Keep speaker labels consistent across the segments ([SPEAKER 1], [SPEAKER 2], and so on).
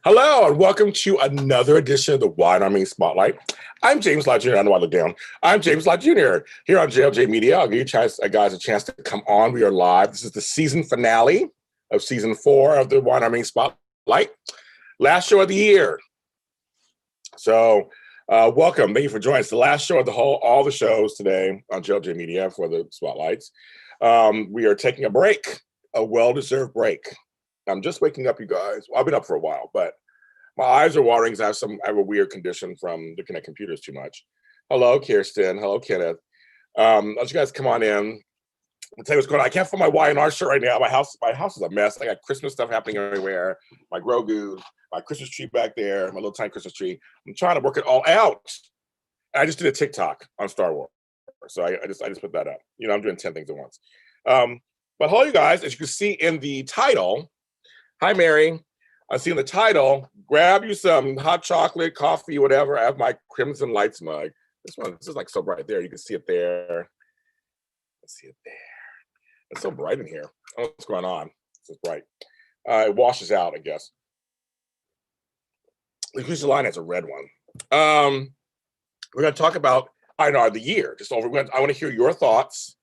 [SPEAKER 1] Hello, and welcome to another edition of the Wine Army Spotlight. I'm James Lott Jr. I don't know why I look down. I'm James Lott Jr. here on JLJ Media. I'll give you guys a chance to come on. We are live. This is the season finale of season 4 of the Wine Army Spotlight. Last show of the year. So, welcome. Thank you for joining us. The last show of all the shows today on JLJ Media for the Spotlights. We are taking a break, a well-deserved break. I'm just waking up, you guys. Well, I've been up for a while, but my eyes are watering because I have a weird condition from looking at computers too much. Hello, Kirsten. Hello, Kenneth. I'll let you guys come on in. I'll tell you what's going on. I can't find my Y&R shirt right now. My house is a mess. I got Christmas stuff happening everywhere. My Grogu, my Christmas tree back there, my little tiny Christmas tree. I'm trying to work it all out. I just did a TikTok on Star Wars. So I just put that up. You know, I'm doing 10 things at once. But hello, you guys. As you can see in the title, hi, Mary. I see in the title, grab you some hot chocolate, coffee, whatever. I have my Crimson Lights mug. This is like so bright there. You can see it there. Let's see it there. It's so bright in here. I don't know what's going on. It's bright. It washes out, I guess. The Crucial Line has a red one. We're going to talk about INR the year. I want to hear your thoughts.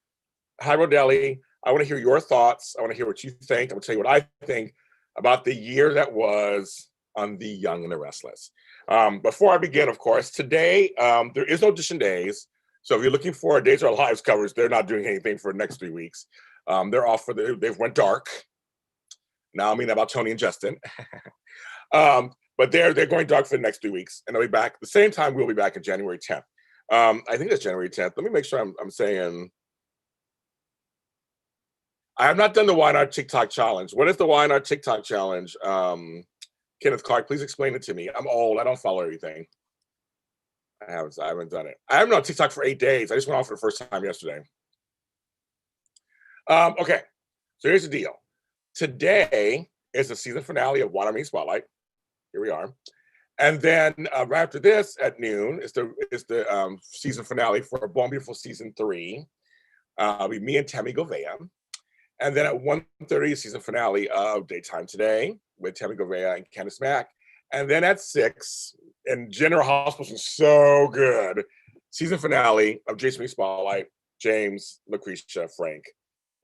[SPEAKER 1] Hi, Rodelli. I want to hear your thoughts. I want to hear what you think. I'm going to tell you what I think about the year that was on The Young and the Restless. Before I begin, of course, today there is no audition days. So if you're looking for Days of Our Lives covers, they're not doing anything for the next 3 weeks. They're off they've went dark. Now I mean about Tony and Justin. But they're going dark for the next 3 weeks, and they'll be back at the same time. We'll be back on January 10th. I think that's January 10th. Let me make sure I'm saying. I have not done the Wine Art TikTok challenge. What is the Wine Art TikTok challenge? Kenneth Clark, please explain it to me. I'm old. I don't follow everything. I haven't done it. I haven't been on TikTok for 8 days. I just went on for the first time yesterday. Okay, so here's the deal. Today is the season finale of Wine Army Spotlight. Here we are. And then right after this at noon is the season finale for Born Beautiful season 3. It'll be me and Tammy Govea. And then at 1:30, season finale of Daytime Today with Tammy Govea and Candice Mack. And then at 6, and General Hospital is so good, season finale of Jason Me Spotlight, James, Lucretia, Frank.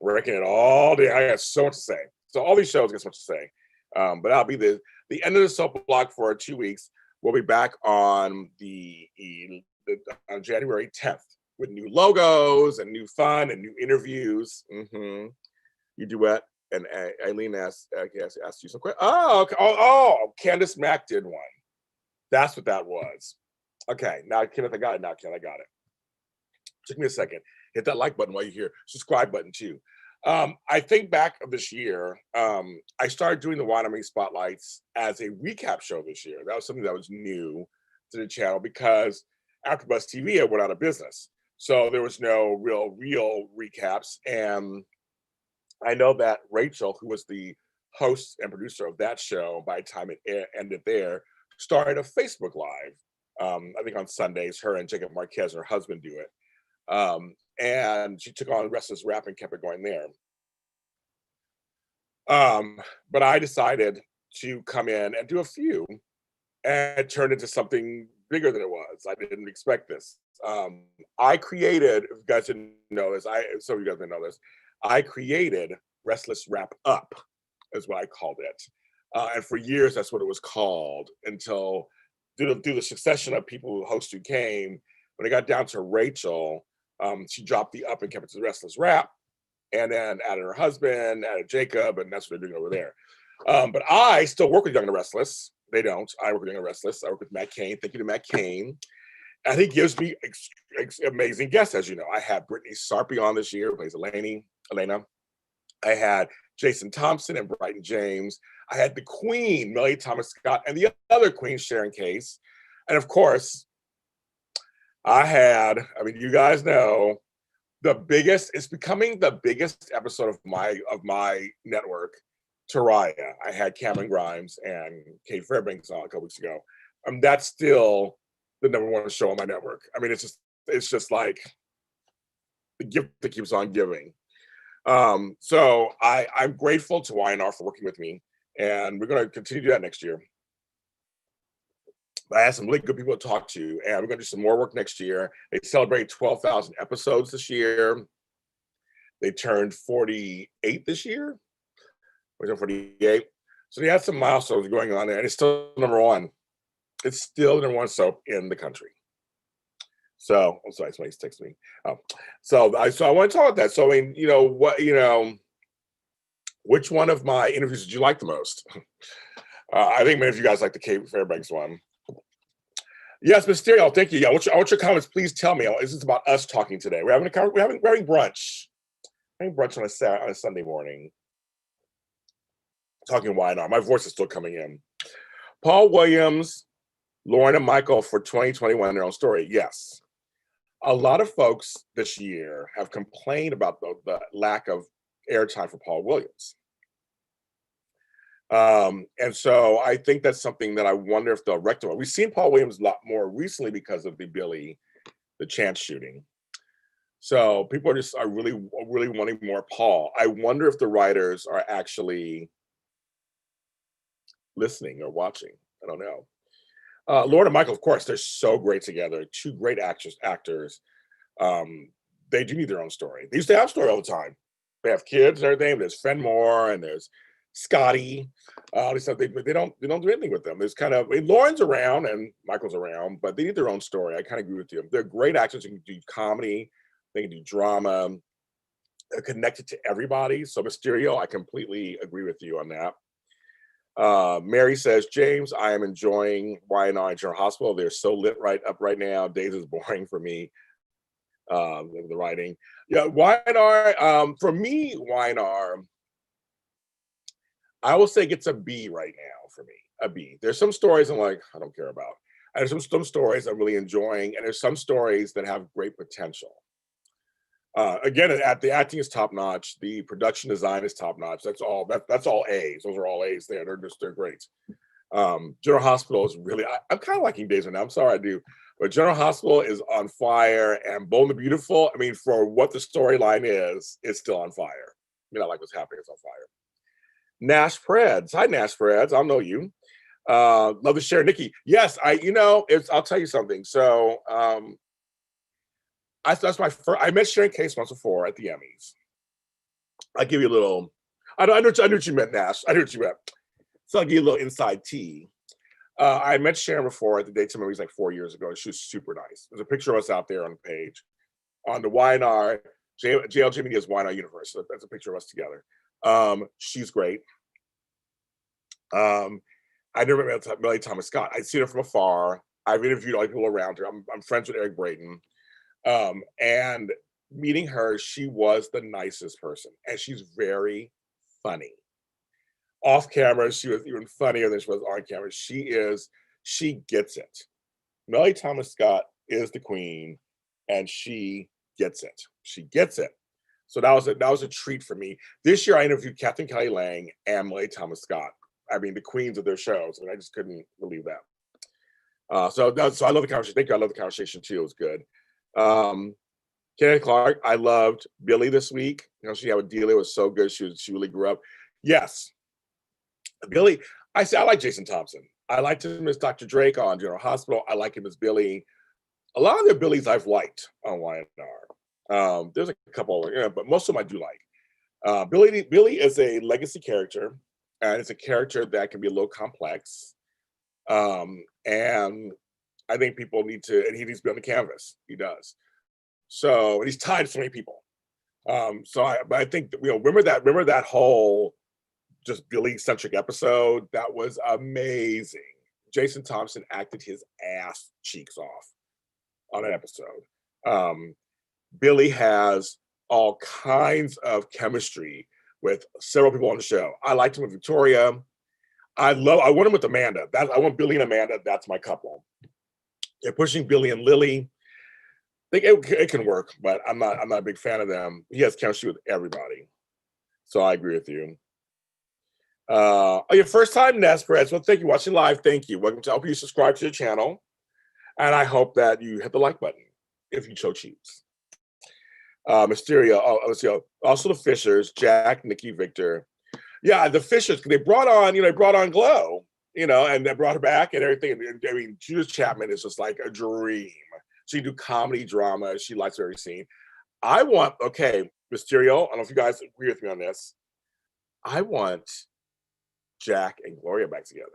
[SPEAKER 1] Breaking it all day. I got so much to say. So all these shows got so much to say. But that'll be the end of the soap block for 2 weeks. We'll be back on on January 10th with new logos and new fun and new interviews. Mm-hmm. You duet, and Eileen asked you some questions. Oh, Candice Mack did one. That's what that was. Okay, now Kenneth, I got it. Took me a second. Hit that like button while you're here. Subscribe button too. I think back of this year, I started doing the Wine Army Spotlights as a recap show this year. That was something that was new to the channel because AfterBuzz TV went out of business. So there was no real recaps. And I know that Rachel, who was the host and producer of that show, by the time it ended there, started a Facebook Live. I think on Sundays, her and Jacob Marquez, her husband, do it. And she took on Restless Rap and kept it going there. But I decided to come in and do a few, and it turned into something bigger than it was. I didn't expect this. I created, if you guys didn't know this, some of you guys didn't know this, I created Restless Wrap Up, is what I called it. And for years, that's what it was called until through the succession of people who came, when it got down to Rachel, she dropped the up and kept it to the Restless Wrap, and then added her husband, added Jacob, and that's what they're doing over there. But I still work with Young and the Restless. They don't. I work with Young and the Restless. I work with Matt Cain. Thank you to Matt Cain. And he gives me amazing guests, as you know. I had Brittany Sarpy on this year, who plays Elena. I had Jason Thompson and Brighton James. I had the Queen, Melody Thomas Scott, and the other Queen, Sharon Case. And of course, you guys know, it's becoming the biggest episode of my network, Taraya. I had Cameron Grimes and Kate Fairbanks on a couple weeks ago. That's still the #1 show on my network. I mean, it's just like the gift that keeps on giving. So I'm grateful to Y&R for working with me, and we're going to continue to do that next year. I had some really good people to talk to, and we're going to do some more work next year. They celebrate 12,000 episodes this year. They turned 48 this year. We're 48. So they had some milestones going on there, and it's still number one. It's still the number one soap in the country. So I'm sorry, somebody's texting me. So I want to talk about that. So I mean, which one of my interviews did you like the most? I think many of you guys like the Kate Fairbanks one. Yes, Mysterio, thank you. Yeah, I want your comments. Please tell me. This is about us talking today. We're having brunch. We're having brunch on a Sunday morning. Talking Y&R. My voice is still coming in. Paul Williams, Lauren and Michael for 2021 their own story. Yes. A lot of folks this year have complained about the lack of airtime for Paul Williams. And so I think that's something that I wonder if they'll rectify. We've seen Paul Williams a lot more recently because of the Chance shooting. So people are really wanting more Paul. I wonder if the writers are actually listening or watching. I don't know. Lauren and Michael, of course, they're so great together. Two great actors. They do need their own story. They used to have a story all the time. They have kids and everything. There's Fenmore and there's Scotty. They don't do anything with them. There's Lauren's around and Michael's around, but they need their own story. I kind of agree with you. They're great actors who can do comedy. They can do drama. They're connected to everybody. So Mysterio, I completely agree with you on that. Mary says, James, I am enjoying Y&R General Hospital. They're so lit right now. Days is boring for me. The writing. Yeah, Y&R, for me, Y&R, I will say gets a B right now for me, a B. There's some stories I'm like, I don't care about. And there's some stories I'm really enjoying, and there's some stories that have great potential. Again, the acting is top notch. The production design is top notch. That's all A's. Those are all A's there. They're great. General Hospital is really, I'm kind of liking Days right now. I'm sorry I do. But General Hospital is on fire, and Bold and the Beautiful, I mean, for what the storyline is, it's still on fire. I mean, I like what's happening, it's on fire. Nash Preds. Hi, Nash Preds. I'll know you. Love to share, Nikki. Yes, I'll tell you something. So that's my first, I met Sharon Case once before at the Emmys. I'll give you a little, I knew what you meant, Nash. I knew what you meant. So I'll give you a little inside tea. I met Sharon before at the Daytime Emmys like 4 years ago. She was super nice. There's a picture of us out there on the page. On the Y&R, JLJ Media's Y&R universe. So that's a picture of us together. She's great. I never met Melanie Thomas Scott. I'd seen her from afar. I've interviewed all the people around her. I'm friends with Eric Braden. And meeting her, she was the nicest person. And she's very funny. Off camera, she was even funnier than she was on camera. She gets it. Melanie Thomas Scott is the queen, and she gets it. She gets it. So that was a treat for me. This year I interviewed Kathleen Kelly Lang and Melanie Thomas Scott. I mean, the queens of their shows. I mean, I just couldn't believe that. So I love the conversation. Thank you. I love the conversation too. It was good. Kenneth Clark, I loved Billy this week. She had with Delia. It was so good. She really grew up. Yes. Billy, I like Jason Thompson. I liked him as Dr. Drake on General Hospital. I like him as Billy. A lot of their Billies I've liked on Y&R. There's a couple, but most of them I do like. Billy is a legacy character, and it's a character that can be a little complex. And I think people he needs to be on the canvas. He does. So, and he's tied to so many people. But I think remember that whole just Billy-centric episode? That was amazing. Jason Thompson acted his ass cheeks off on an episode. Billy has all kinds of chemistry with several people on the show. I liked him with Victoria. I want him with Amanda. I want Billy and Amanda. That's my couple. They're pushing Billy and Lily. I think it can work, but I'm not a big fan of them. He has chemistry with everybody. So I agree with you. Your first time, Ness Perez. Well, thank you. Watching live. Thank you. Welcome to. I hope you subscribe to the channel. And I hope that you hit the like button if you so choose. Mysterio. Let's see. Also the Fishers, Jack, Nikki, Victor. Yeah, the Fishers. They brought on Glow. and they brought her back and everything. And, I mean, Judith Chapman is just like a dream. She do comedy, drama. She likes every scene. I want, okay, Mysterio, I don't know if you guys agree with me on this. I want Jack and Gloria back together.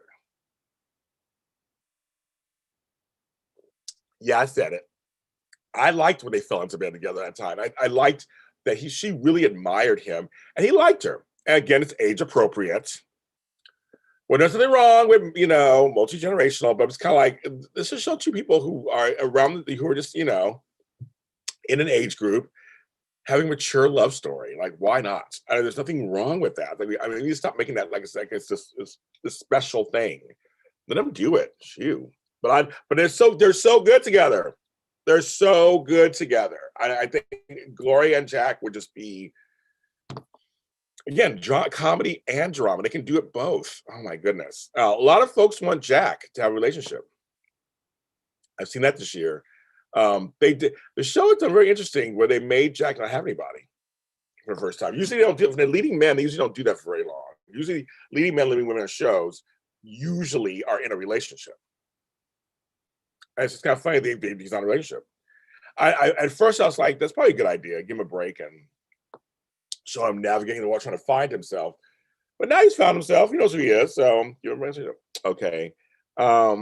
[SPEAKER 1] Yeah, I said it. I liked when they fell into bed together that time. I liked that she really admired him and he liked her. And again, it's age appropriate. Well, there's nothing wrong with, multi-generational, but it's kind of like, this should show two people who are around, who are just, in an age group having a mature love story. Like, why not? There's nothing wrong with that. Like, I mean, you stop making that like it's this special thing. Let them do it. Shoot. But they're so good together. They're so good together. I think Gloria and Jack would just be, again, comedy and drama. They can do it both. Oh my goodness. A lot of folks want Jack to have a relationship. I've seen that this year. They did, the show has done very interesting where they made Jack not have anybody for the first time. Usually they don't do it. For the leading men, they usually don't do that for very long. Usually leading men, leading women on shows usually are in a relationship. And it's just kind of funny he's not in a relationship. I at first I was like, that's probably a good idea. Give him a break and show him navigating the world, trying to find himself. But now he's found himself. He knows who he is. So okay. I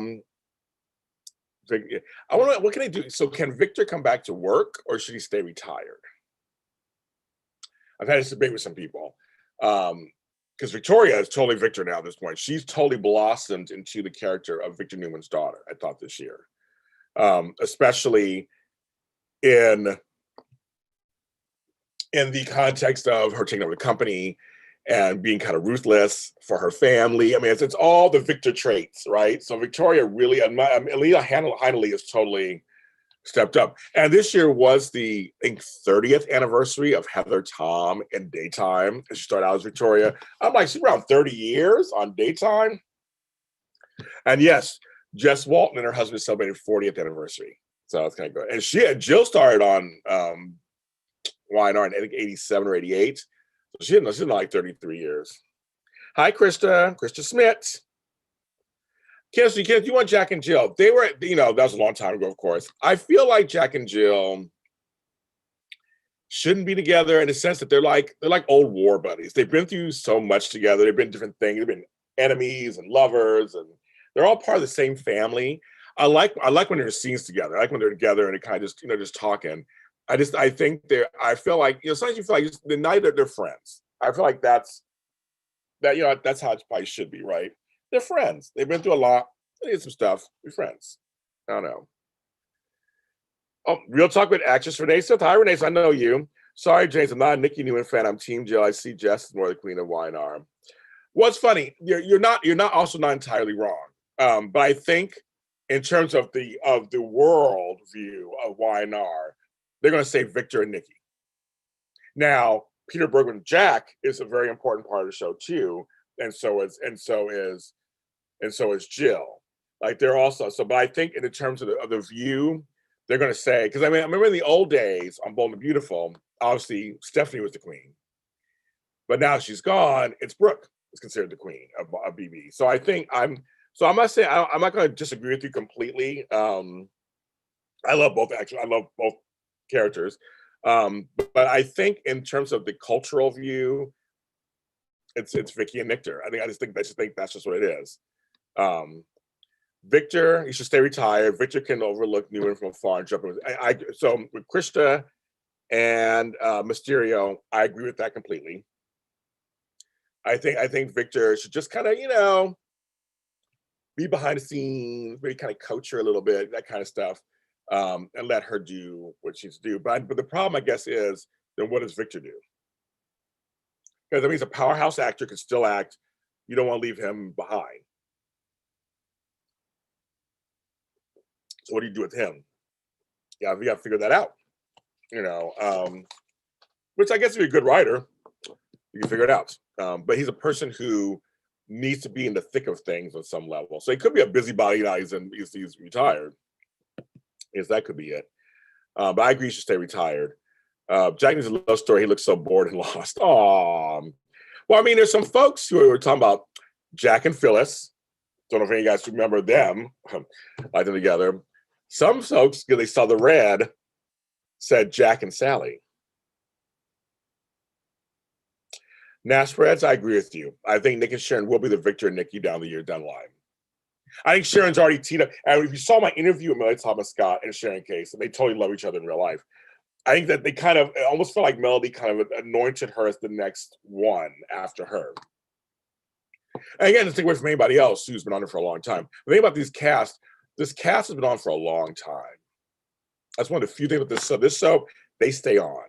[SPEAKER 1] want to. What can I do? So can Victor come back to work, or should he stay retired? I've had this debate with some people because Victoria is totally Victor now at this point. She's totally blossomed into the character of Victor Newman's daughter. I thought this year, especially in the context of her taking over the company and being kind of ruthless for her family. I mean, it's all the Victor traits, right? So Victoria really, Leah Hanley has totally stepped up. And this year was the, I think, 30th anniversary of Heather Tom in daytime. She started out as Victoria. I'm like, she's around 30 years on daytime. And yes, Jess Walton and her husband celebrated 40th anniversary. So it's kind of good. And Jill started on YNR in, I think, 87 or 88. So she's not like 33 years. Hi, Krista Smith. Kim, you want Jack and Jill? They were, that was a long time ago, of course. I feel like Jack and Jill shouldn't be together in the sense that they're like old war buddies. They've been through so much together. They've been different things. They've been enemies and lovers, and they're all part of the same family. I like when there's scenes together. I like when they're together and they kind of just talking. I think I feel like, sometimes you feel like the night that they're friends. I feel like that's how it probably should be, right? They're friends. They've been through a lot. They did some stuff. We're friends. I don't know. Oh, Real Talk with actress Renee Smith. Hi, Renee. I know you. Sorry, James. I'm not a Nikki Newman fan. I'm Team Jill. I see Jess is more the queen of YNR. What's funny? You're not entirely wrong. But I think in terms of the world view of YNR, they're going to say Victor and Nikki. Now, Peter Bergman Jack is a very important part of the show too, and so is Jill. Like they're also so. But I think in terms of the view, they're going to say, because I remember in the old days on Bold and Beautiful, obviously Stephanie was the queen, but now she's gone. It's Brooke is considered the queen of BB. So I think I'm not saying I'm not going to disagree with you completely. I love both. Actually, I love both characters. But I think in terms of the cultural view, it's Vicky and Victor. I just think that's just what it is. Victor, he should stay retired. Victor can overlook Newman from afar and jump in. So with Krista and Mysterio, I agree with that completely. I think Victor should just kind of, be behind the scenes, maybe kind of coach her a little bit, that kind of stuff. And let her do what she's do. But the problem, I guess, is then what does Victor do? Because he's a powerhouse actor, can still act. You don't want to leave him behind. So what do you do with him? Yeah, we got to figure that out. Which I guess if you're a good writer, you can figure it out. But he's a person who needs to be in the thick of things on some level. So he could be a busybody now. He's retired. Yes, that could be it. But I agree he should stay retired. Jack needs a love story. He looks so bored and lost. Aww. Well, there's some folks who were talking about Jack and Phyllis. Don't know if any of you guys remember them, like them together. Some folks, because they saw the red, said Jack and Sally. Now, spreads, I agree with you. I think Nick and Sharon will be the victor and Nikki down the line. I think Sharon's already teed up. And if you saw my interview with Melody Thomas Scott and Sharon Case, they totally love each other in real life. I think that they kind of almost felt like Melody kind of anointed her as the next one after her. And again, to take away from anybody else who's been on it for a long time. The thing about this cast has been on for a long time. That's one of the few things with this soap. This soap, they stay on.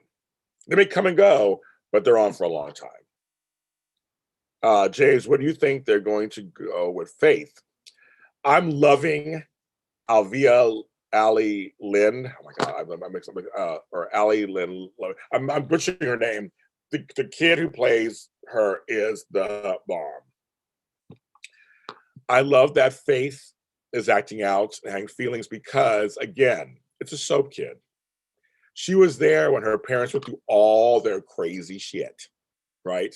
[SPEAKER 1] They may come and go, but they're on for a long time. James, what do you think they're going to go with Faith? I'm loving Alvia Ali Lynn. Oh my God, I'm mixed up. Or Ali Lynn. I'm butchering her name. The kid who plays her is the bomb. I love that Faith is acting out and having feelings because, again, it's a soap kid. She was there when her parents went through all their crazy shit, right?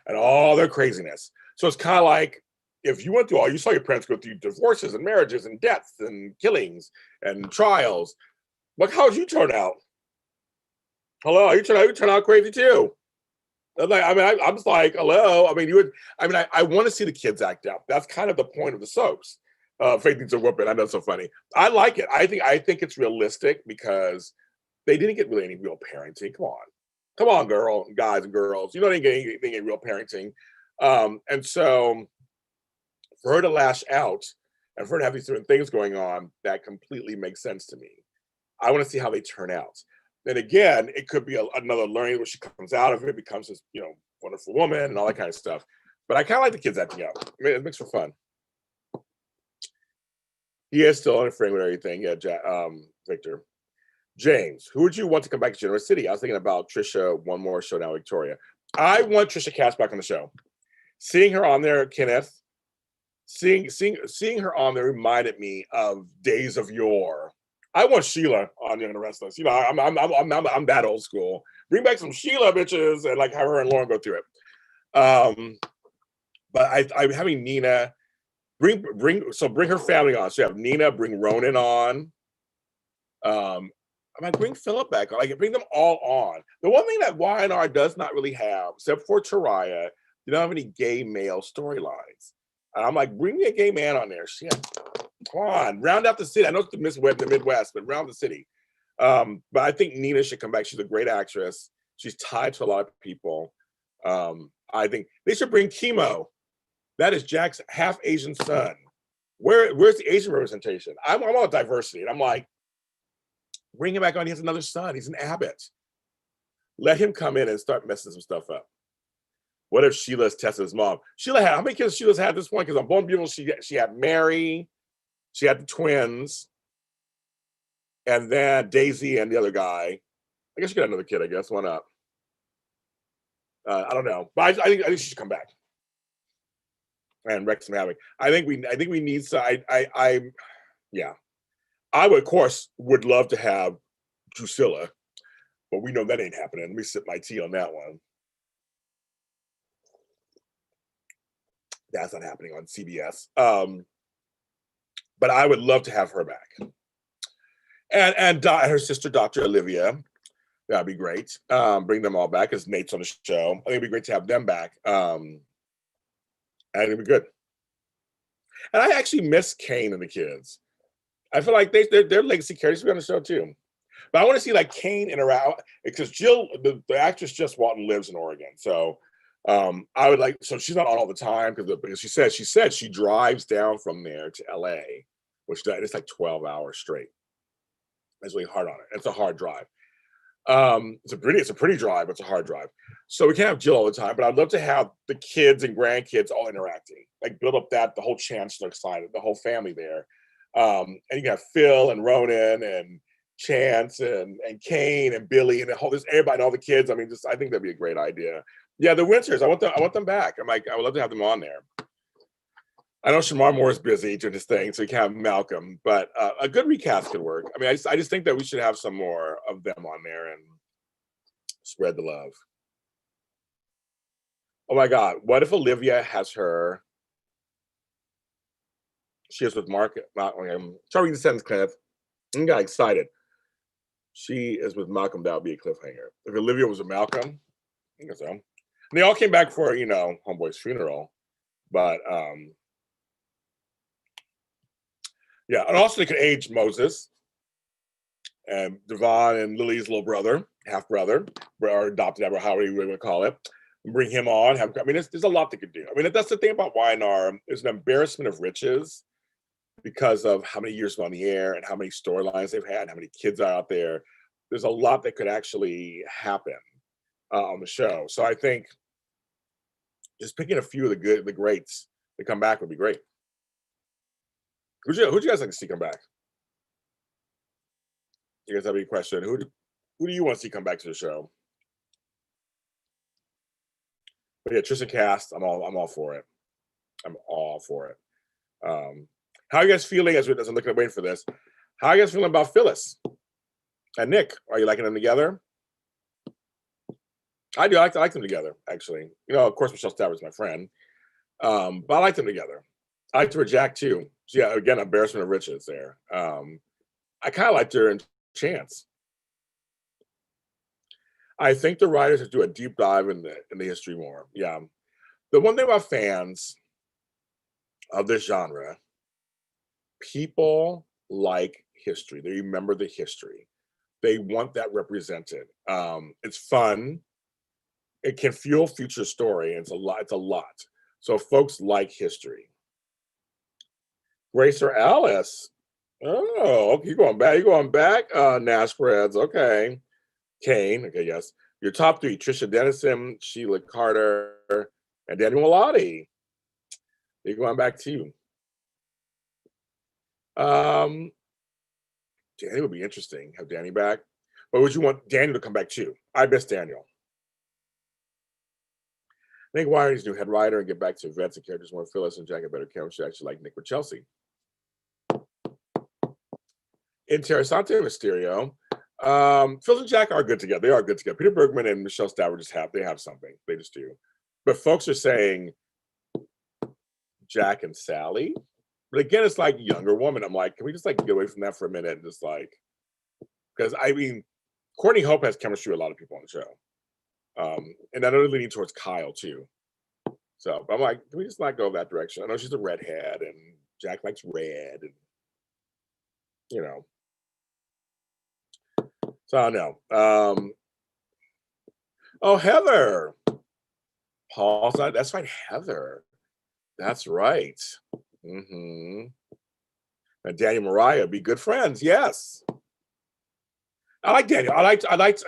[SPEAKER 1] And all their craziness. So it's kind of like if you went through you saw your parents go through divorces and marriages and deaths and killings and trials. Look, how did you turn out? Hello, you turn out crazy too. I'm just like, hello. I mean, I want to see the kids act out. That's kind of the point of the soaps. Faith needs a whooping. I know it's so funny. I like it. I think it's realistic because they didn't get really any real parenting. Come on, guys and girls. You know they didn't get anything in real parenting. And so for her to lash out and for her to have these different things going on, that completely makes sense to me. I want to see how they turn out. Then again, it could be another learning where she comes out of it, becomes this, wonderful woman and all that kind of stuff. But I kind of like the kids acting out. I mean, it makes for fun. He is still interfering with everything. Yeah, Victor. James, who would you want to come back to Generous City? I was thinking about Trisha, one more show now, Victoria. I want Trisha Cass back on the show. Seeing her on there, Kenneth, seeing her on there reminded me of days of yore. I want Sheila on Young and the Restless. I'm that old school. Bring back some Sheila bitches and like have her and Lauren go through it. But I'm having Nina bring her family on. So you have Nina, bring Ronan on. I might bring Philip back on. Bring them all on. The one thing that YNR does not really have, except for Taraya, you don't have any gay male storylines. And I'm like, bring me a gay man on there. Shit. Come on, round out the city. I know it's the Midwest, but round the city. But I think Nina should come back. She's a great actress. She's tied to a lot of people. I think they should bring Chemo. That is Jack's half Asian son. Where's the Asian representation? I'm all diversity. And I'm like, bring him back on. He has another son. He's an Abbott. Let him come in and start messing some stuff up. What if Sheila's Tessa's mom? How many kids Sheila's had at this point? Because on Born Beautiful, she had Mary, she had the twins, and then Daisy and the other guy. I guess she got another kid. I guess why not? I don't know, but I think she should come back and wreak some havoc. I think we need some. Yeah. I would, of course, would love to have Drusilla, but we know that ain't happening. Let me sip my tea on that one. That's not happening on CBS. But I would love to have her back. And her sister, Dr. Olivia. That'd be great. Bring them all back because Nate's on the show. I think it'd be great to have them back. And it'd be good. And I actually miss Kane and the kids. I feel like their legacy characters be on the show too. But I want to see like Kane interact because Jill, the actress Jess Walton lives in Oregon. So I would like, so she's not on all the time because she said she drives down from there to LA, which it's like 12 hours straight. It's really hard on it. It's a hard drive. It's a pretty drive, but it's a hard drive. So we can't have Jill all the time, but I'd love to have the kids and grandkids all interacting, like build up the whole Chancellor side, the whole family there. And you can have Phil and Ronan and Chance and Kane and Billy and everybody and all the kids. I mean, I think that'd be a great idea. Yeah, the Winters. I want them back. I would love to have them on there. I know Shamar Moore is busy doing his thing, so you can't have Malcolm, but a good recast could work. I mean, I just think that we should have some more of them on there and spread the love. Oh my God, what if Olivia has her She is with Mark. Try to read the sentence, Cliff. I got excited. She is with Malcolm. That would be a cliffhanger. If Olivia was with Malcolm, I guess so. And they all came back for Homeboy's funeral, but yeah, and also they could age Moses and Devon and Lily's little brother, half brother, or adopted, however you want to call it. Bring him on. There's a lot they could do. That's the thing about YNR. It's an embarrassment of riches because of how many years on the air and how many storylines they've had, how many kids are out there. There's a lot that could actually happen on the show. So I think just picking a few of the greats to come back would be great. Who'd you guys like to see come back? You guys have any question? Who do you want to see come back to the show? But yeah, Tristan Cast, I'm all for it. I'm all for it. How are you guys feeling as I'm looking at waiting for this? How are you guys feeling about Phyllis and Nick? Are you liking them together? I do. I like them together, actually. Of course, Michelle Stafford's my friend, but I like them together. I liked her with Jack too. So yeah, again, embarrassment of riches there. I kind of liked her in Chance. I think the writers should do a deep dive in the history more. Yeah, the one thing about fans of this genre, people like history. They remember the history. They want that represented. It's fun. It can fuel future story. It's a lot. So folks like history. Grace or Alice? Oh, you're going back. You're going back. Nash Spreads. Okay. Kane. Okay, yes. Your top three: Trisha Dennison, Sheila Carter, and Daniel Lott. You're going back too. Danny would be interesting. Have Danny back, but would you want Daniel to come back too? I miss Daniel. I think Wire's new head writer and get back to vets and characters more. Phyllis and Jack have better chemistry. Actually, like Nick with Chelsea. Interessante Mysterio. Phil and Jack are good together. They are good together. Peter Bergman and Michelle Stafford they have something. They just do. But folks are saying Jack and Sally. But again, it's like younger woman. I'm like, can we just get away from that for a minute and just because Courtney Hope has chemistry with a lot of people on the show. And I know they're leaning towards Kyle too. So but I'm like, can we just not go that direction? I know she's a redhead and Jack likes red and So I don't know. Oh, Heather. Paul's not. That's right, Heather. That's right. And Daniel Mariah be good friends. Yes. I like Daniel. I liked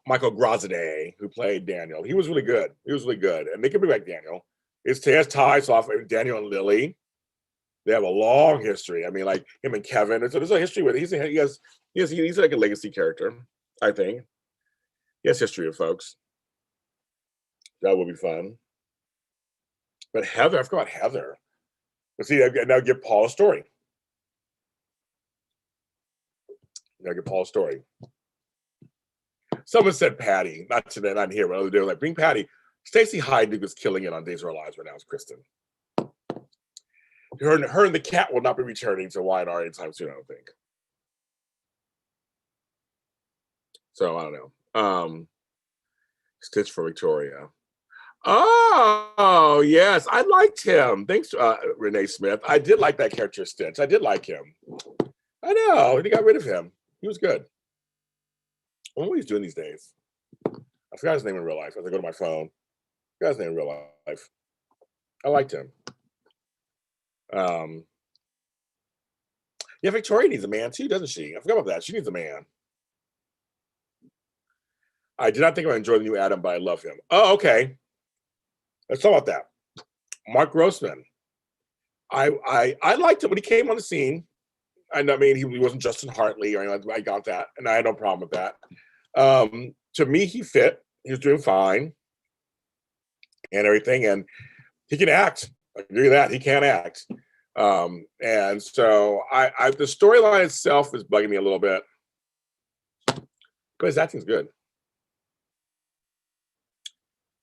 [SPEAKER 1] Michael Grosade, who played Daniel. He was really good. And they can bring back Daniel. His ties off Daniel and Lily. They have a long history. Like him and Kevin. So there's a history with it. He's like a legacy character, I think. He has history of folks. That would be fun. But Heather, I forgot about Heather. Let's see, now give Paul a story. Someone said Patty, not today, not here, but other day, bring Patty. Stacey Hyde was killing it on Days of Our Lives right now as Kristen. Her and the cat will not be returning to YNR anytime soon, I don't think. So I don't know. Stitch for Victoria. Oh yes, I liked him. Thanks, Renee Smith. I did like that character, Stitch. I did like him. I know. They got rid of him. He was good. I wonder what he's doing these days. I forgot his name in real life as I go to my phone. I forgot his name in real life. I liked him. Yeah, Victoria needs a man too, doesn't she? I forgot about that. She needs a man. I did not think I would enjoy the new Adam, but I love him. Oh, okay. Let's talk about that. Mark Grossman. I liked it when he came on the scene. He wasn't Justin Hartley or anything. I got that, and I had no problem with that. To me, he fit. He was doing fine and everything, and he can act. I agree with that. He can act. And so the storyline itself is bugging me a little bit, but his acting's good.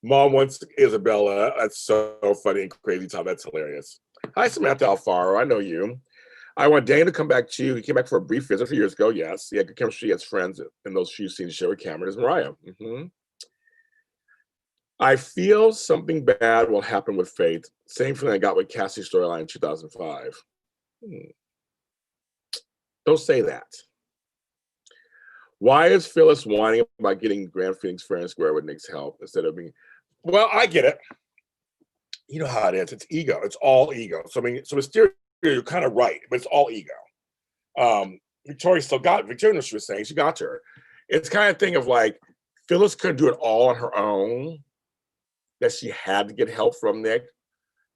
[SPEAKER 1] Mom wants Isabella. That's so funny and crazy, Tom. That's hilarious. Hi, Samantha Alfaro. I know you. I want Dane to come back to you. He came back for a brief visit a few years ago. Yes, he had good chemistry as friends in those few scenes share with Cameron as Mariah. I feel something bad will happen with Faith. Same feeling I got with Cassie's storyline in 2005. Hmm. Don't say that. Why is Phyllis whining about getting Grand Phoenix fair and square with Nick's help instead of being? Well, I get it. You know how it is. It's ego. It's all ego. So I mean, so Mysterio, you're kind of right, but it's all ego. Victoria still got Victoria. She was saying she got her. It's kind of thing of like Phyllis couldn't do it all on her own. That she had to get help from Nick,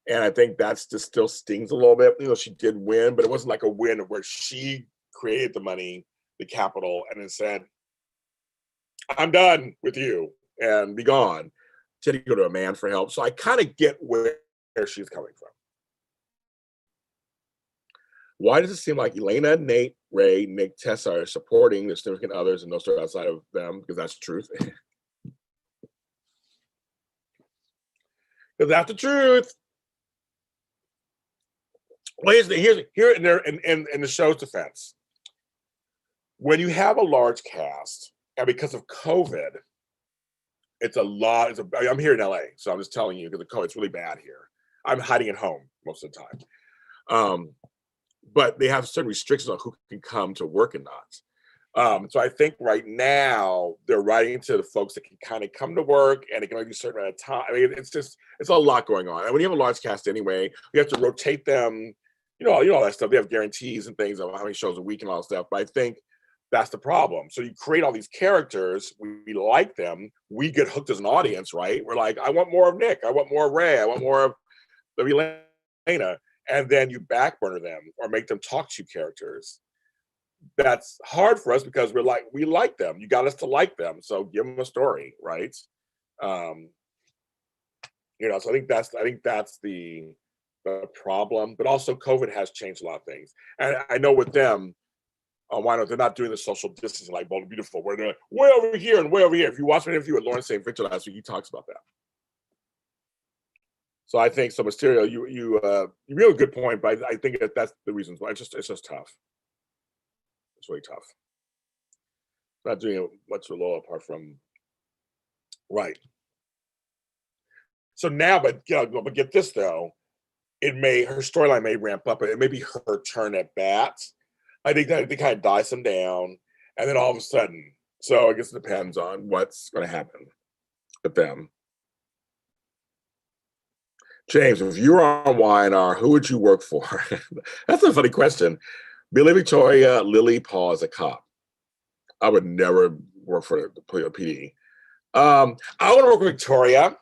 [SPEAKER 1] and I think that's just still stings a little bit. You know, she did win, but it wasn't like a win where she created the money, the capital, and then said, "I'm done with you and be gone." She had to go to a man for help. So I kind of get where she's coming from. Why does it seem like Elena, Nate, Ray, Nick, Tessa are supporting their significant others and no story outside of them? Because that's the truth. Because that's the truth. Well, in the show's defense. When you have a large cast, and because of COVID, it's a lot. I'm here in LA, so I'm just telling you because of COVID, it's really bad here. I'm hiding at home most of the time. But they have certain restrictions on who can come to work and not. So I think right now they're writing to the folks that can kind of come to work and it can only be a certain amount of time. I mean, it's a lot going on. And when you have a large cast anyway, you have to rotate them, you know all that stuff. They have guarantees and things of how many shows a week and all that stuff. But I think that's the problem. So you create all these characters, we like them, we get hooked as an audience, right? We're like, I want more of Nick, I want more of Ray, I want more of Elena. And then you backburner them or make them talk to characters. That's hard for us because we like them. You got us to like them, so give them a story, right? So I think that's the problem. But also, COVID has changed a lot of things, and I know with them, why not? They're not doing the social distancing like Bold and Beautiful, where they're way over here and way over here. If you watch an interview with Lawrence St. Victor last week, he talks about that. So I think so. Mysterio, you have a good point, but I think that's the reasons why. It's just tough. It's really tough. Not doing much with Lola apart from right. So now, but get this though, her storyline may ramp up, but it may be her turn at bat. I think that they kind of dice them down, and then all of a sudden. So I guess it depends on what's going to happen with them. James, if you were on Y&R, who would you work for? That's a funny question. Billy Victoria, Lily Paul as a cop. I would never work for the PD. I want to work with Victoria,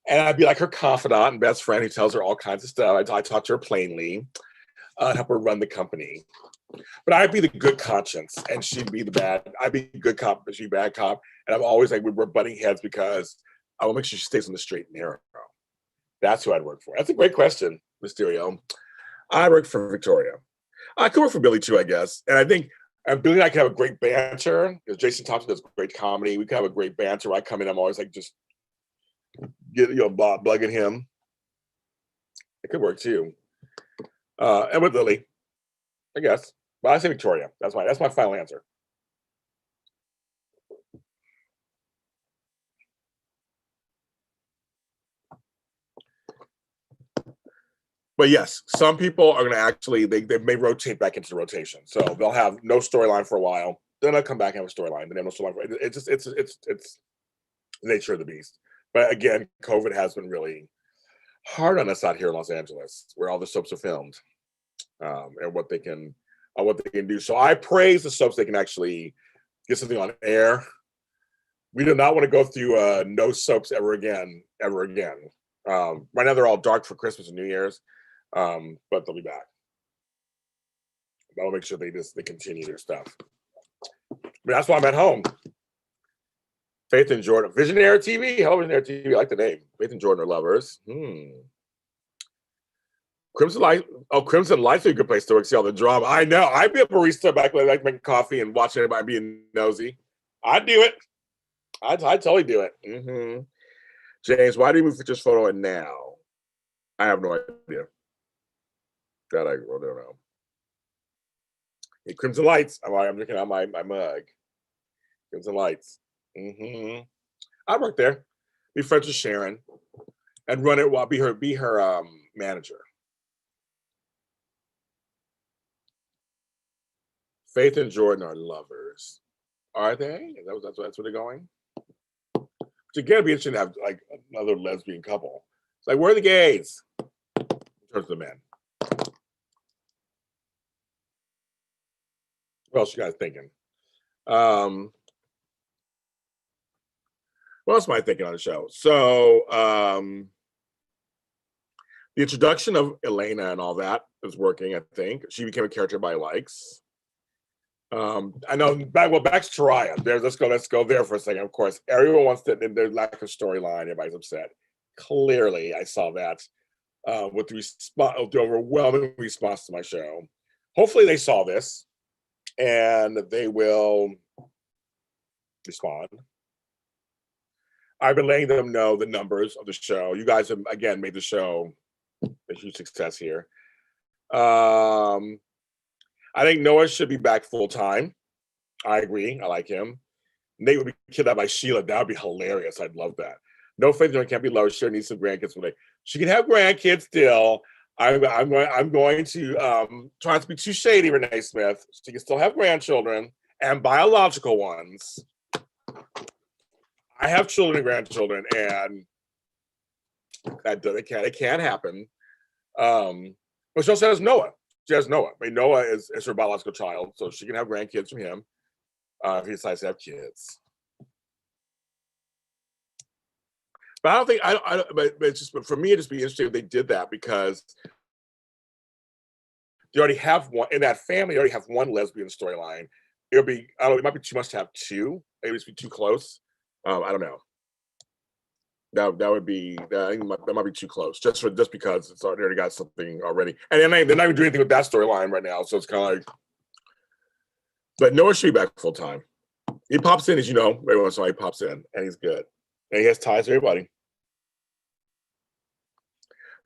[SPEAKER 1] and I'd be like her confidant and best friend who tells her all kinds of stuff. I talk to her plainly, help her run the company. But I'd be the good conscience, and she'd be the bad. I'd be good cop, but she'd be bad cop. And I'm always like, we're butting heads because I will make sure she stays on the straight and narrow. That's who I'd work for. That's a great question, Mysterio. I work for Victoria. I could work for Billy too, I guess. And I think Billy and I could have a great banter because Jason Thompson does great comedy. We could have a great banter. I come in, I'm always like just bugging him. It could work too. And with Lily, I guess. But I say Victoria. That's my final answer. But yes, some people are going to actually they may rotate back into the rotation, so they'll have no storyline for a while. Then they'll come back and have a storyline. Then they have no storyline. It's the nature of the beast. But again, COVID has been really hard on us out here in Los Angeles, where all the soaps are filmed, and what they can do. So I praise the soaps they can actually get something on air. We do not want to go through no soaps ever again. Right now they're all dark for Christmas and New Year's. But they'll be back. I'll make sure they continue their stuff. But that's why I'm at home. Faith and Jordan, Visionary TV. Hello, Visionary TV. I like the name. Faith and Jordan are lovers. Crimson Light. Oh, Crimson Light's a good place to work. See all the drama. I know. I'd be a barista back when I like making coffee and watching everybody being nosy. I'd do it. I'd totally do it. James, why do you move Fisher's photo in now? I have no idea. That I don't know. Hey, Crimson Lights. I'm looking at my mug. Crimson Lights. I work there. Be friends with Sharon and run it while be her manager. Faith and Jordan are lovers. Are they? That's where they're going? Which again, it'd be interesting to have like another lesbian couple. It's like, where are the gays? In terms of the men. What else you guys thinking? What else am I thinking on the show? So the introduction of Elena and all that is working, I think. She became a character everybody likes. I know back to Taraya. Let's go there for a second. Of course, everyone wants to, their lack of storyline, everybody's upset. Clearly, I saw that with the overwhelming response to my show. Hopefully they saw this and they will respond. I've been letting them know the numbers of the show. You guys have again made the show a huge success here. I think Noah should be back full time. I agree. I like him. Nate would be kidnapped by Sheila. That would be hilarious. I'd love that. No Faith can't be loved. She needs some grandkids one day. She can have grandkids still. I'm going to try not to be too shady, Renee Smith. She can still have grandchildren and biological ones. I have children and grandchildren, and it can happen. But she also has Noah. She has Noah. I mean, Noah is her biological child, so she can have grandkids from him if he decides to have kids. But I don't think but it's just. But for me, it'd just be interesting if they did that because they already have one in that family. They already have one lesbian storyline. It'll be. I don't know. It might be too much to have two. Maybe it's be too close. I don't know. That would be that might be too close just because it's already got something already, and they're not even doing anything with that storyline right now. So it's kind of like, but Noah should be back full time. He pops in, as you know, every once in a while he pops in, and he's good, and he has ties to everybody.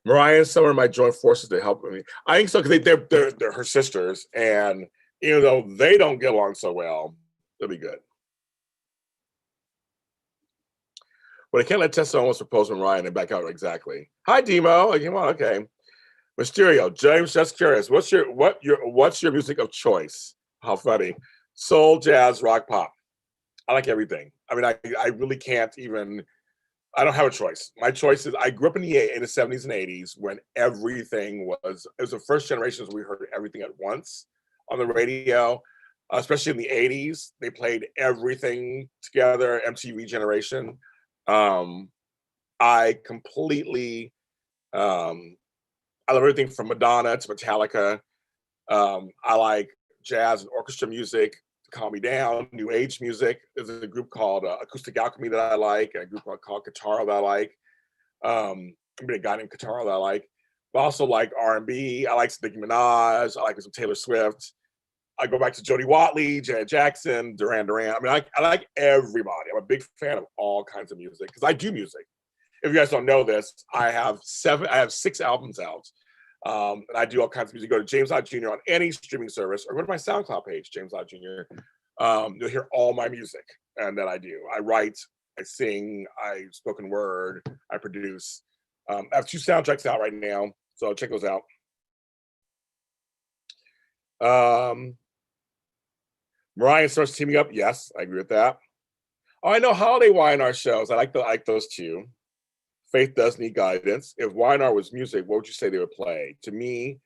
[SPEAKER 1] Mariah and Summer might join forces to help me. I think so because they're her sisters, and even though they don't get along so well, they'll be good. But I can't let Tessa almost propose when Ryan and back out exactly. Hi, Demo. Come on, okay. Mysterio, James, just curious. What's your music of choice? How funny. Soul, jazz, rock, pop. I like everything. I mean, I really can't even. I don't have a choice. My choice is I grew up in the 70s and 80s when everything was. It was the first generations we heard everything at once on the radio. Especially in the 80s, they played everything together. MTV generation. I completely I love everything from Madonna to Metallica. I like jazz and orchestra music to calm me down. New age music. There's a group called Acoustic Alchemy that I like, and a group called Katara that I like. I'm a guy named Katara that I like. But also like R&B. I like some Nicki Minaj. I like some Taylor Swift. I go back to Jody Watley, Janet Jackson, Duran Duran. I mean, I like everybody. I'm a big fan of all kinds of music because I do music. If you guys don't know this, I have 6 albums out. And I do all kinds of music. Go to James Lott Jr. on any streaming service or go to my SoundCloud page, James Lott Jr. You'll hear all my music and that I do. I write, I sing, I spoken word, I produce. I have 2 soundtracks out right now, so check those out. Mariah starts teaming up. Yes, I agree with that. Oh, I know holiday Y&R shows. I like those 2. Faith does need guidance. If Y&R was music, what would you say they would play? To me,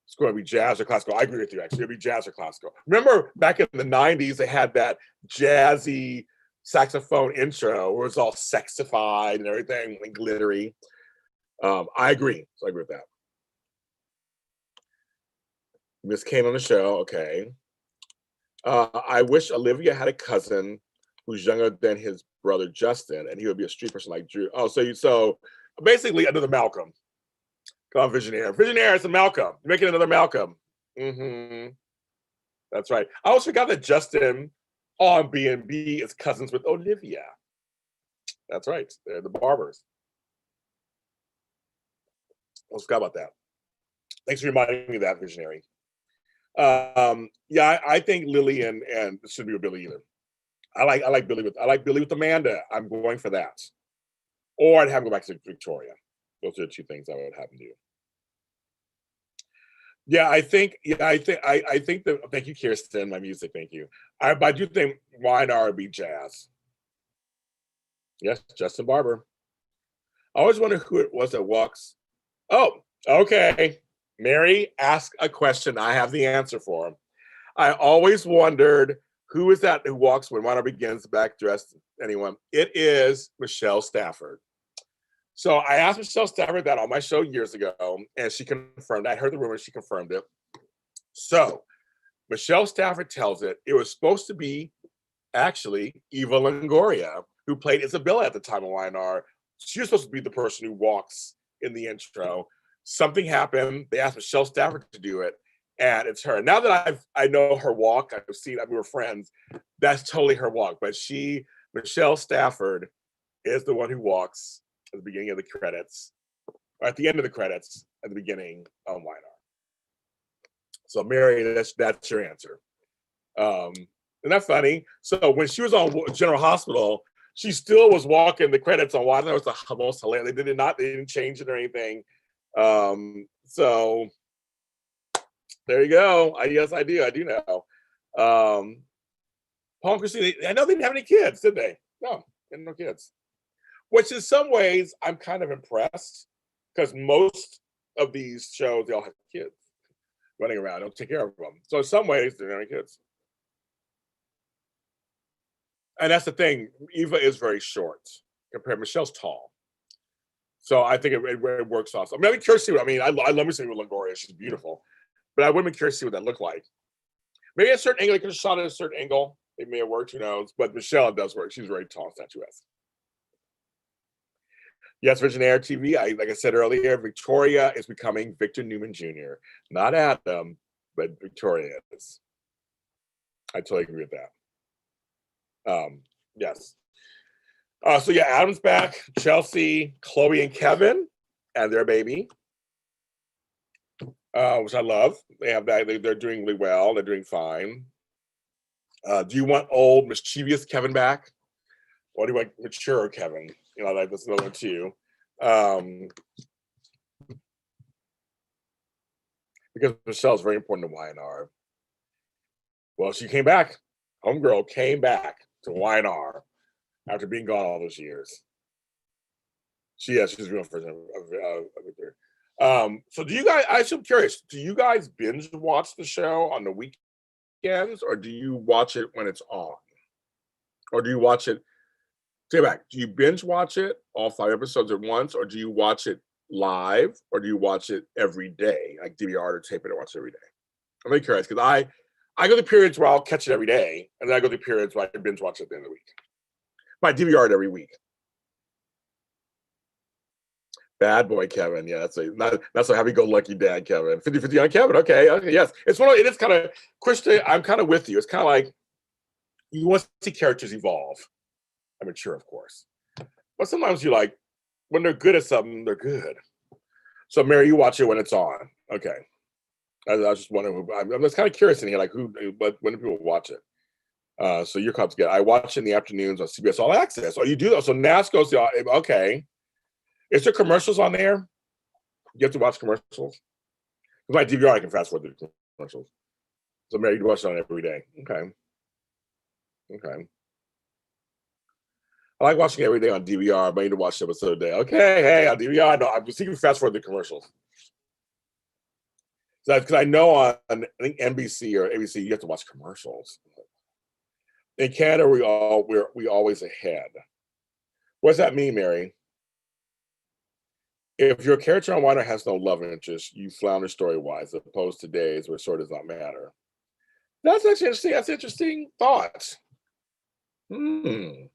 [SPEAKER 1] it's going to be jazz or classical. I agree with you, actually. It'll be jazz or classical. Remember back in the 90s, they had that jazzy saxophone intro where it's all sexified and everything and glittery. I agree. So I agree with that. Miss Kane on the show. Okay. I wish Olivia had a cousin who's younger than his brother Justin, and he would be a street person like Drew. Oh, so basically another Malcolm. Come on, Visionaire. Visionaire is a Malcolm. You're making another Malcolm. That's right. I always forgot that Justin on B&B is cousins with Olivia. That's right. They're the barbers. I almost forgot about that. Thanks for reminding me of that, visionary. Yeah, I think Lily and it should be with Billy either. I like Billy with Amanda. I'm going for that. Or I'd have him go back to Victoria. Those are the two things I would have him do. I think that thank you, Kirsten, my music, thank you. I do think Y&R would be jazz. Yes, Justin Barber. I always wonder who it was that walks. Oh, okay. Mary, ask a question. I have the answer for him. I always wondered who is that who walks when Y&R begins back dressed anyone. It is Michelle Stafford. So I asked Michelle Stafford that on my show years ago, and she confirmed. I heard the rumor, she confirmed it. So Michelle Stafford tells it was supposed to be actually Eva Longoria, who played Isabella at the time of Y&R. She was supposed to be the person who walks in the intro. Something happened. They asked Michelle Stafford to do it, and it's her. Now that I know her walk, I've seen that we were friends. That's totally her walk. But Michelle Stafford, is the one who walks at the beginning of the credits, or at the end of the credits, at the beginning of Y&R. So Mary, that's your answer. Isn't that funny? So when she was on General Hospital, she still was walking the credits on Y&R. That was the most hilarious. They didn't change it or anything. So there you go. Yes, I do. I do know. Paul and Christine, I know they didn't have any kids, did they? No, they had no kids. Which in some ways, I'm kind of impressed because most of these shows, they all have kids running around. Don't take care of them. So in some ways, they're not kids. And that's the thing. Eva is very short compared. Michelle's tall. So I think it works awesome. I mean, I'm curious to see. I love me seeing Longoria. She's beautiful. But I wouldn't be curious to see what that looked like. Maybe at a certain angle, they could have shot at a certain angle. It may have worked, who knows. But Michelle, it does work. She's very tall, statuesque. Yes, Virgin Air TV. Like I said earlier, Victoria is becoming Victor Newman Jr. Not Adam, but Victoria is. I totally agree with that. Yes. So yeah, Adam's back. Chelsea, Chloe, and Kevin, and their baby, which I love. They have that. They're doing really well. They're doing fine. Do you want old mischievous Kevin back, or do you want mature Kevin? You know, that's another one too. Because Michelle's very important to Y&R. Well, she came back. Homegirl came back to Y&R after being gone all those years. She's real version of Victor. So do you guys, I'm curious, do you guys binge watch the show on the weekends, or do you watch it when it's on? Or do you watch it, take it back, do you binge watch it, all 5 episodes at once, or do you watch it live, or do you watch it every day, like DVR or tape it and watch it every day? I'm very curious, because I go through periods where I'll catch it every day, and then I go through periods where I binge watch it at the end of the week. But I DVR it every week. Bad boy Kevin, yeah, that's a happy-go-lucky dad, Kevin. 50-50 on Kevin, okay, yes. It is kind of, Krista, I'm kind of with you. It's kind of like, you want to see characters evolve. I'm mature, of course. But sometimes you like, when they're good at something, they're good. So Mary, you watch it when it's on. Okay. I was just wondering, I'm just kind of curious in here, like but when do people watch it? So you're caught together. I watch it in the afternoons on CBS All Access. Oh, you do that. So NASCO's okay. Is there commercials on there? You have to watch commercials? With my DVR, I can fast forward the commercials. So Mary, you watch it on every day. Okay. I like watching every day on DVR, but I need to watch the episode a day. Okay, hey, on DVR, no, I'm just thinking fast forward the commercials. So because I know on, I think NBC or ABC, you have to watch commercials. In Canada, we always ahead. What does that mean, Mary? If your character on Y&R has no love interest, you flounder story-wise, as opposed to days where story does not matter. That's actually interesting. That's interesting thought. I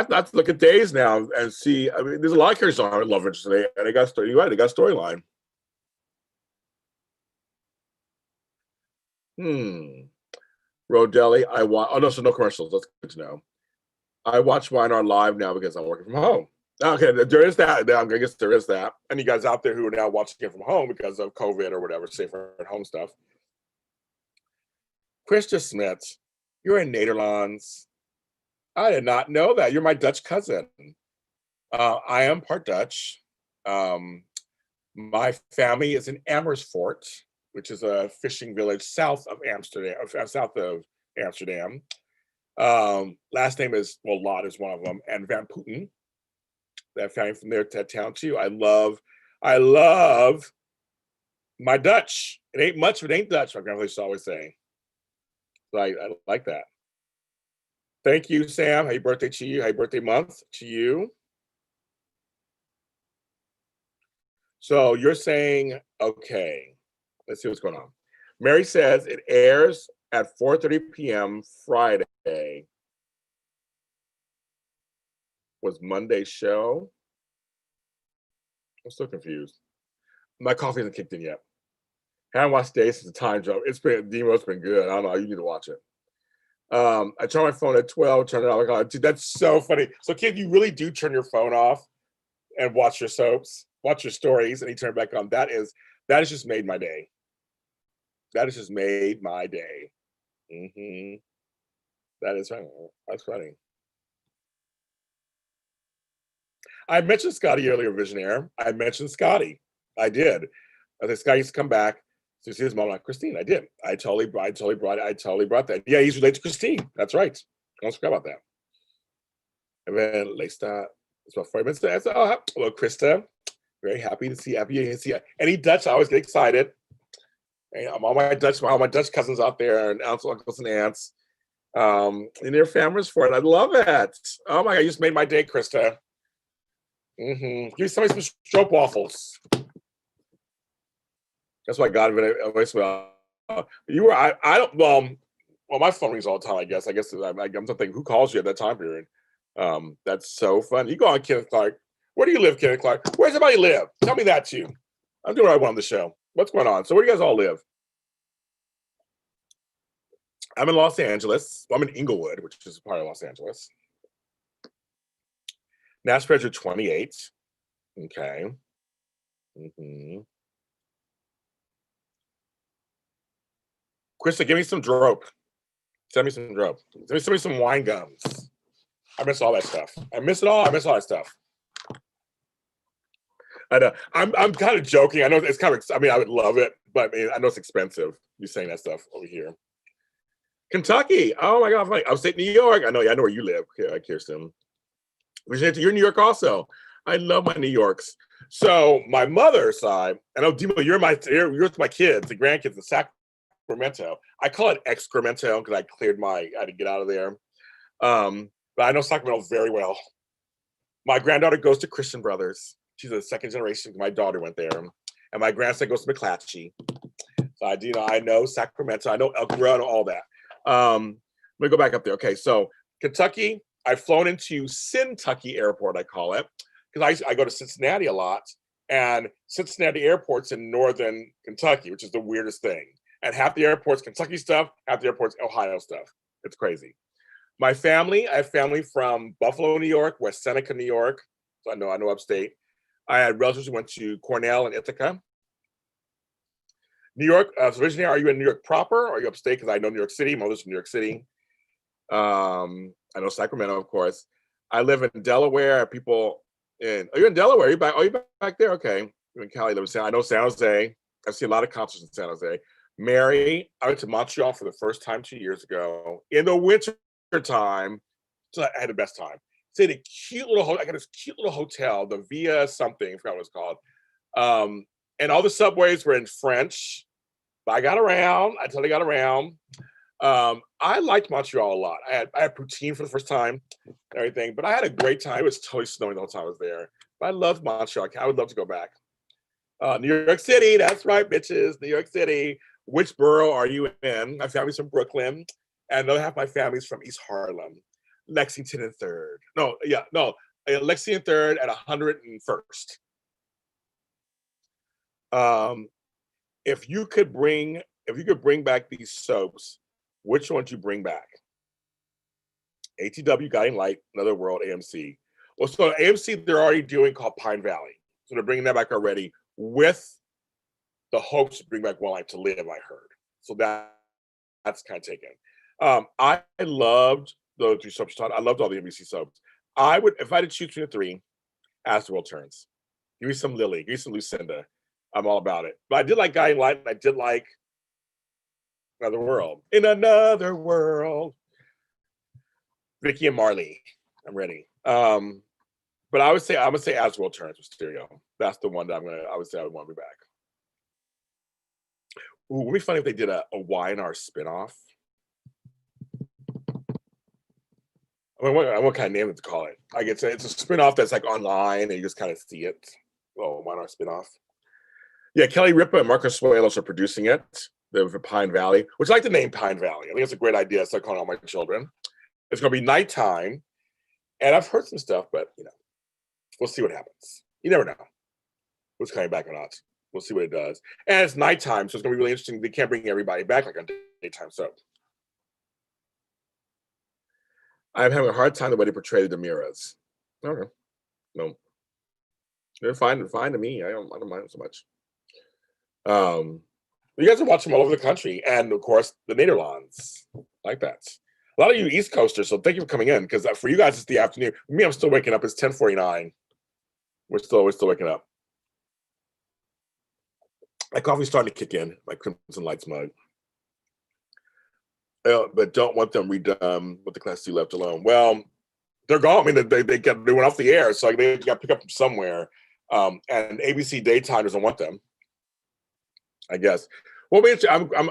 [SPEAKER 1] have to look at days now and see. I mean, there's a lot of characters on love interest today, and they got story. You're right, they got storyline. Rodelli, I watch. Oh no, so no commercials. That's good to know. I watch Y&R live now because I'm working from home. Okay, there is that. I guess there is that. And you guys out there who are now watching it from home because of COVID or whatever, safer at home stuff. Krista Smith, you're in Nederlands. I did not know that. You're my Dutch cousin. I am part Dutch. Um, my family is in Amersfoort, which is a fishing village south of Amsterdam. South of Amsterdam. Last name is, well, Lott is one of them, and Van Putten. That family from there to that town too. I love my Dutch. It ain't much if it ain't Dutch. My grandmother used to always say. So I like that. Thank you, Sam. Happy birthday to you. Happy birthday month to you. So you're saying, okay, let's see what's going on. Mary says it airs at 4:30 p.m. Friday. Was Monday's show? I'm still confused. My coffee hasn't kicked in yet. Haven't watched Days since the time jump. It's been Demo's been good. I don't know. You need to watch it. I turn my phone at 12, turn it off. Like, dude, that's so funny. So, kid, you really do turn your phone off and watch your soaps, watch your stories, and you turn it back on. That has just made my day. That has just made my day. Mm-hmm. That is funny. That's funny. I mentioned Scotty earlier, Visionaire. I mentioned Scotty. I did. I think Scotty used to come back to see his mom, like Christine. I did. I totally brought that. Yeah, he's related to Christine. That's right. I almost forgot about that. And then Leicester. It's about 40 minutes. Oh, well, Krista, very happy to see any Dutch. I always get excited. And all my Dutch cousins out there, and aunts, uncles, and aunts, and their families for it. I love it. Oh my God, you just made my day, Krista. Mm-hmm. Give me somebody some stroop waffles. That's why God you were. I don't. Well, my phone rings all the time. I guess. I'm thinking, who calls you at that time period? That's so fun. You go on Kenneth Clark. Where do you live, Kenneth Clark? Where does everybody live? Tell me that too. I'm doing what I want on the show. What's going on? So where do you guys all live? I'm in Los Angeles. Well, I'm in Inglewood, which is part of Los Angeles. Nash Treasure 28. Okay. Mm-hmm. Krista, give me some drope. Send me some drope. Send me some wine gums. I miss all that stuff. I miss it all. I miss all that stuff. I know. I'm kind of joking. I know it's kind of. I mean, I would love it, but I mean, I know it's expensive. You saying that stuff over here. Kentucky. Oh my God! Like upstate New York. I know where you live, Kirsten. You're in New York also. I love my New Yorks. So my mother's side. I know, Demo. You're with my kids, the grandkids, the Sacramento. I call it excremento because I had to get out of there. But I know Sacramento very well. My granddaughter goes to Christian Brothers. She's a second generation. My daughter went there, and my grandson goes to McClatchy. So I know Sacramento. I know Elk Grove, all that. Let me go back up there. Okay, so Kentucky. I've flown into Kentucky Airport. I call it because I go to Cincinnati a lot, and Cincinnati Airport's in northern Kentucky, which is the weirdest thing. And half the airport's Kentucky stuff, half the airport's Ohio stuff. It's crazy. I have family from Buffalo, New York, West Seneca, New York. So I know upstate. I had relatives who went to Cornell and Ithaca. New York, so originally, are you in New York proper or are you upstate? Because I know New York City. My mother's from New York City. I know Sacramento, of course. I live in Delaware. You're in Delaware? You back there? Okay. You're in Cali. I know San Jose. I've seen a lot of concerts in San Jose. Mary, I went to Montreal for the first time 2 years ago in the winter time. So I had the best time. Stayed in a cute little hotel. I got this cute little hotel, the Via something, I forgot what it's called. And all the subways were in French. But I got around. I totally got around. I liked Montreal a lot. I had poutine for the first time, everything, but I had a great time. It was totally snowing the whole time I was there. But I loved Montreal. I would love to go back. New York City, that's right, bitches. New York City. Which borough are you in? My family's from Brooklyn, and they'll have my family's from East Harlem, Lexington and 3rd. Lexington 3rd at 101st. If you could bring back these soaps, which one would you bring back? ATW, Guiding Light, Another World, AMC. Well, so AMC, they're already doing called Pine Valley. So they're bringing that back already with the hopes to bring back One Life to Live, I heard. So that's kind of taken. I loved the 3 soaps you taught. I loved all the NBC soaps. I would, if I had to choose between the 3, As the World Turns. Give me some Lily, give me some Lucinda. I'm all about it. But I did like Guiding Light, and I did like Another World. In Another World. Ricky and Marley. I'm ready. But I would say As the World Turns with Stereo. That's the one that I would say I would want to be back. Ooh, it would be funny if they did a Y&R spinoff. I mean, what kind of name to call it? Like it's a spinoff that's like online and you just kind of see it. Oh, Y&R spinoff. Yeah, Kelly Ripa and Marcus Suelos are producing it. They're for Pine Valley, which I like the name Pine Valley. I think it's a great idea. So I call all my children. It's going to be nighttime, and I've heard some stuff, but we'll see what happens. You never know what's coming back or not. We'll see what it does. And it's nighttime, so it's going to be really interesting. They can't bring everybody back like a daytime soap. I'm having a hard time the way they portray the Demiras. Okay, no, they're fine to me. I don't mind them so much. You guys are watching all over the country, and of course the Nederlands like that. A lot of you East Coasters, so thank you for coming in, because for you guys it's the afternoon. For me, I'm still waking up. It's 10:49. We're still waking up. My coffee's starting to kick in. My Crimson Lights mug. But don't want them redone with the Class 2 left alone. Well, they're gone. I mean, they went off the air, so they got to pick up from somewhere. And ABC Daytime doesn't want them, I guess. Well,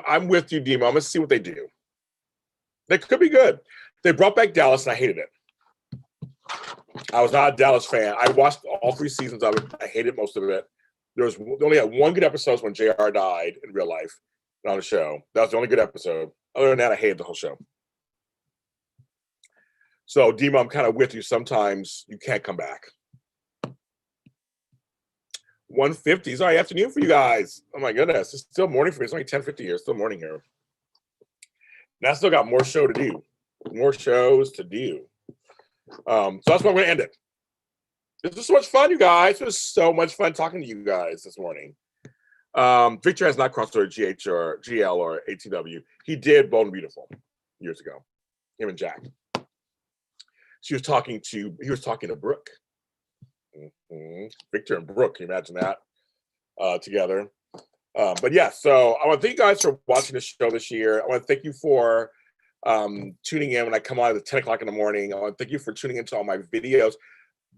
[SPEAKER 1] I'm with you, Demo. I'm gonna see what they do. They could be good. They brought back Dallas, and I hated it. I was not a Dallas fan. I watched all 3 seasons of it. I hated most of it. They only had one good episode when JR died in real life on the show. That was the only good episode. Other than that, I hated the whole show. So, Demo, I'm kind of with you. Sometimes you can't come back. 1:50. Sorry, afternoon for you guys. Oh my goodness, it's still morning for me. It's only 10:50 here. It's still morning here. And I still got more show to do. More shows to do. So that's why I'm going to end it. This was so much fun, you guys. It was so much fun talking to you guys this morning. Victor has not crossed over GH or GL or ATW. He did Bold and Beautiful years ago. Him and Jack. He was talking to Brooke. Mm-hmm. Victor and Brooke, can you imagine that together? But yeah, so I want to thank you guys for watching the show this year. I want to thank you for tuning in when I come on at 10 o'clock in the morning. I want to thank you for tuning into all my videos.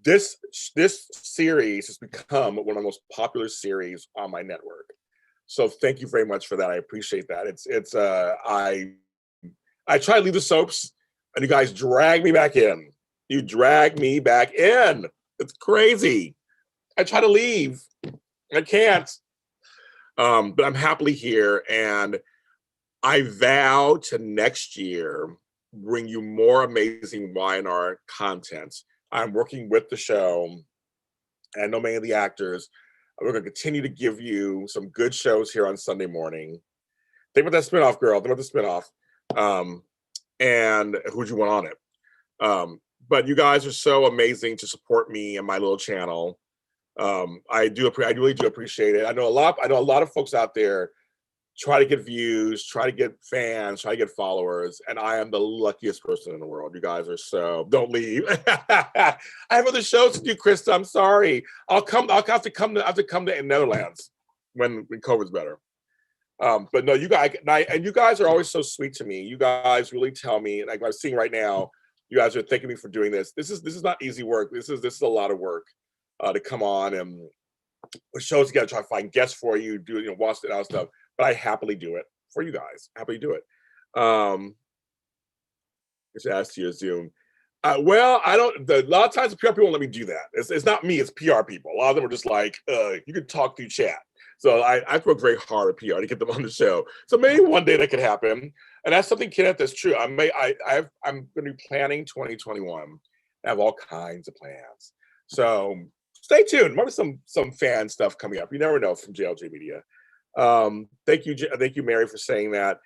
[SPEAKER 1] This series has become one of the most popular series on my network. So thank you very much for that. I appreciate that. I try to leave the soaps, and you guys drag me back in. You drag me back in. It's crazy. I try to leave. I can't. But I'm happily here, and I vow to next year bring you more amazing Y&R content. I'm working with the show, and I know many of the actors. We're going to continue to give you some good shows here on Sunday morning. Think about that spinoff, girl. Think about the spinoff. And who'd you want on it? But you guys are so amazing to support me and my little channel. I really do appreciate it. I know a lot of folks out there try to get views, try to get fans, try to get followers, and I am the luckiest person in the world. You guys are so. Don't leave. I have other shows to do, Krista. I'm sorry. I'll have to come to Netherlands when COVID's better. But no, you guys are always so sweet to me. You guys really tell me, like I'm seeing right now, you guys are thanking me for doing this. This is not easy work. This is a lot of work to come on and put shows together, try to find guests for you, watch it out stuff. But I happily do it for you guys. Happily do it. Just ask you a Zoom. Well, I don't. A lot of times the PR people won't let me do that. It's not me. It's PR people. A lot of them are just like, you can talk through chat. So I work very hard at PR to get them on the show. So maybe one day that could happen. And that's something, Kenneth, that's true. I'm going to be planning 2021. I have all kinds of plans. So stay tuned. Maybe some fan stuff coming up. You never know from JLJ Media. Thank you, Mary, for saying that.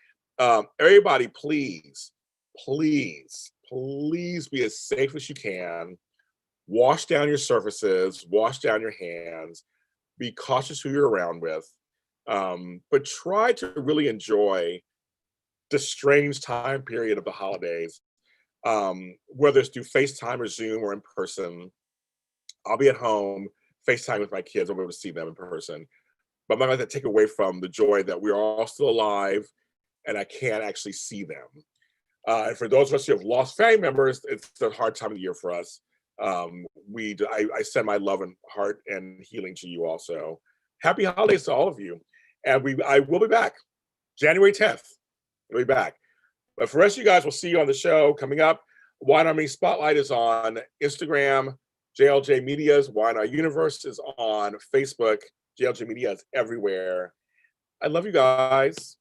[SPEAKER 1] Everybody, please be as safe as you can. wash down your surfaces, wash down your hands, be cautious who you're around with, but try to really enjoy the strange time period of the holidays, whether it's through FaceTime or Zoom or in person. I'll be at home FaceTime with my kids. I'll be able to see them in person. But I'm not going to take away from the joy that we're all still alive and I can't actually see them. And for those of us who have lost family members, it's a hard time of the year for us. I send my love and heart and healing to you also. Happy holidays to all of you. And I will be back January 10th. I'll be back. But for the rest of you guys, we'll see you on the show coming up. Wine Army Spotlight is on Instagram. JLJ Media's Wine Our Universe is on Facebook. JLJ Media is everywhere. I love you guys.